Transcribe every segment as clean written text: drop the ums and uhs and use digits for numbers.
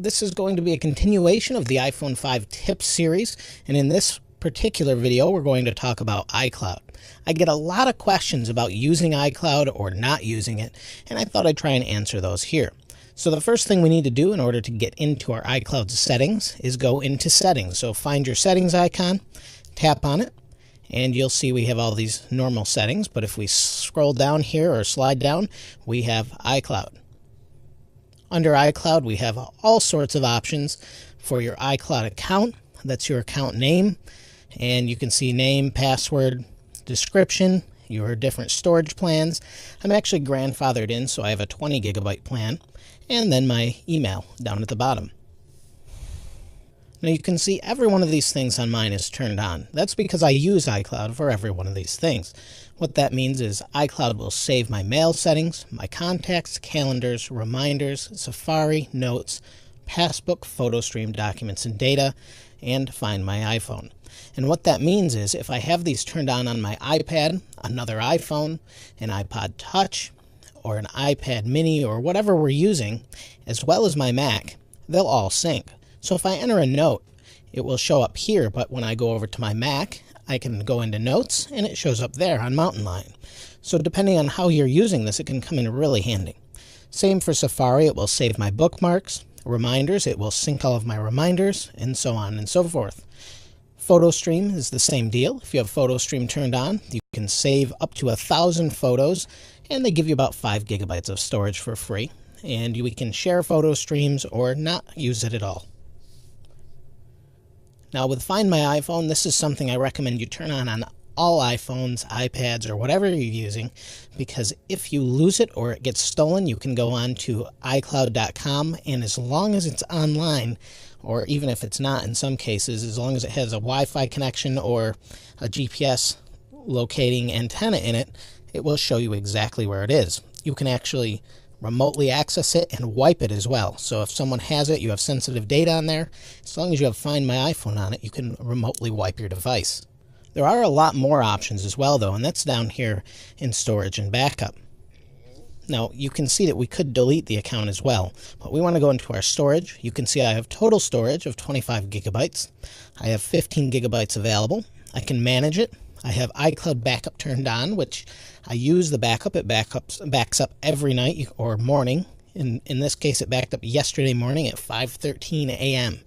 This is going to be a continuation of the iPhone 5 tips series, and in this particular video we're going to talk about iCloud. I get a lot of questions about using iCloud or not using it, and I thought I'd try and answer those here. So the first thing we need to do in order to get into our iCloud settings is go into settings. So find your settings icon, tap on it, and you'll see we have all these normal settings, but if we scroll down here or slide down, we have iCloud. Under iCloud, we have all sorts of options for your iCloud account. That's your account name, and you can see name, password, description, your different storage plans. I'm actually grandfathered in, so I have a 20 gigabyte plan, and then my email down at the bottom. Now you can see every one of these things on mine is turned on. That's because I use iCloud for every one of these things. What that means is iCloud will save my mail settings, my contacts, calendars, reminders, Safari, notes, passbook, photo stream, documents, and data, and find my iPhone. And what that means is if I have these turned on my iPad, another iPhone, an iPod Touch, or an iPad mini, or whatever we're using, as well as my Mac, they'll all sync. So if I enter a note, it will show up here, but when I go over to my Mac, I can go into Notes, and it shows up there on Mountain Lion. So depending on how you're using this, it can come in really handy. Same for Safari, it will save my bookmarks. Reminders, it will sync all of my reminders, and so on and so forth. Photo Stream is the same deal. If you have Photo Stream turned on, you can save up to 1,000 photos, and they give you about 5 gigabytes of storage for free. And we can share photo streams or not use it at all. Now with Find My iPhone, this is something I recommend you turn on all iPhones, iPads, or whatever you're using, because if you lose it or it gets stolen, you can go on to iCloud.com, and as long as it's online, or even if it's not in some cases, as long as it has a Wi-Fi connection or a GPS locating antenna in it, it will show you exactly where it is. You can actually remotely access it and wipe it as well. So if someone has it, you have sensitive data on there, as long as you have Find My iPhone on it, you can remotely wipe your device. There are a lot more options as well though, and that's down here in storage and backup. Now you can see that we could delete the account as well, but we want to go into our storage. You can see I have total storage of 25 gigabytes. I have 15 gigabytes available. I can manage it. I have iCloud backup turned on, which I use the backup. It backs up every night or morning. In this case, it backed up yesterday morning at 5:13 a.m.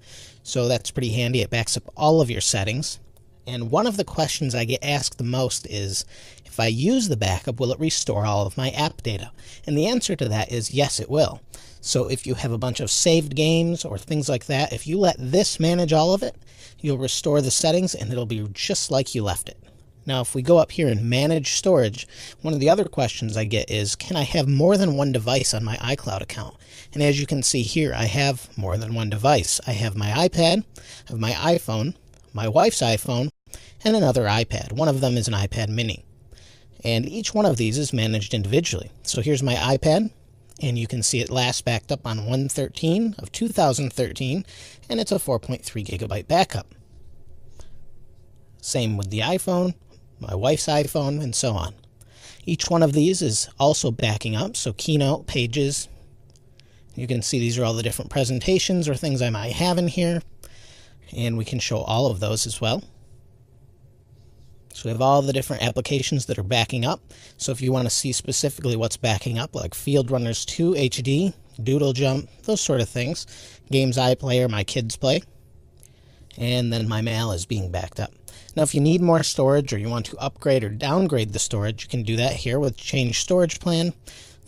So that's pretty handy. It backs up all of your settings. And one of the questions I get asked the most is, if I use the backup, will it restore all of my app data? And the answer to that is yes, it will. So if you have a bunch of saved games or things like that, if you let this manage all of it, you'll restore the settings and it'll be just like you left it. Now, if we go up here and manage storage, one of the other questions I get is, can I have more than one device on my iCloud account? And as you can see here, I have more than one device. I have my iPad, I have my iPhone, my wife's iPhone, and another iPad. One of them is an iPad mini. And each one of these is managed individually. So here's my iPad, and you can see it last backed up on 1/13 of 2013, and it's a 4.3 gigabyte backup. Same with the iPhone, my wife's iPhone, and so on. Each one of these is also backing up, so Keynote, Pages. You can see these are all the different presentations or things I might have in here, and we can show all of those as well. So we have all the different applications that are backing up. So if you want to see specifically what's backing up, like Field Runners 2 HD, Doodle Jump, those sort of things, games I play or my kids play, and then my mail is being backed up. Now if you need more storage or you want to upgrade or downgrade the storage, you can do that here with Change Storage Plan.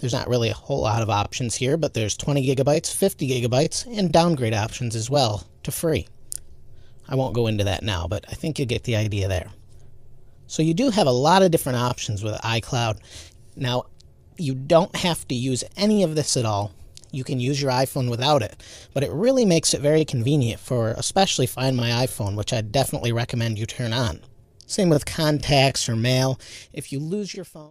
There's not really a whole lot of options here, but there's 20 gigabytes, 50 gigabytes, and downgrade options as well to free. I won't go into that now, but I think you get the idea there. So you do have a lot of different options with iCloud. Now, you don't have to use any of this at all. You can use your iPhone without it, but it really makes it very convenient for especially Find My iPhone, which I definitely recommend you turn on. Same with contacts or mail. If you lose your phone,